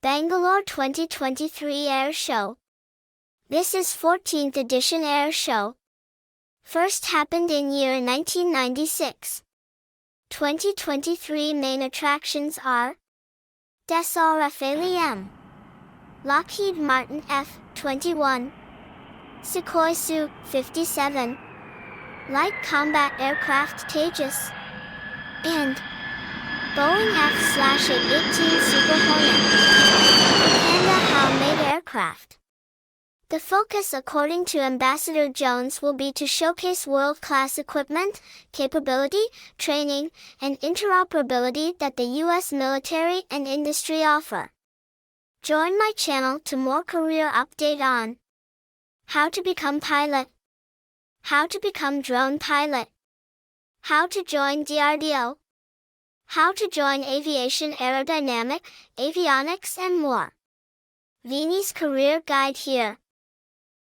Bangalore 2023 Airshow. This is 14th edition Airshow. First happened in year 1996. 2023 main attractions are Dassault Rafale M, Lockheed Martin F-21, Sukhoi Su-57, Light Combat Aircraft Tejas, and Boeing F/A-18 Super Hornet, a Panda-made aircraft. The focus, according to Ambassador Jones, will be to showcase world-class equipment, capability, training, and interoperability that the U.S. military and industry offer. Join my channel to more career update on how to become pilot, how to become drone pilot, how to join DRDO, how to join aviation aerodynamic, avionics and more. Vini's Career Guide here.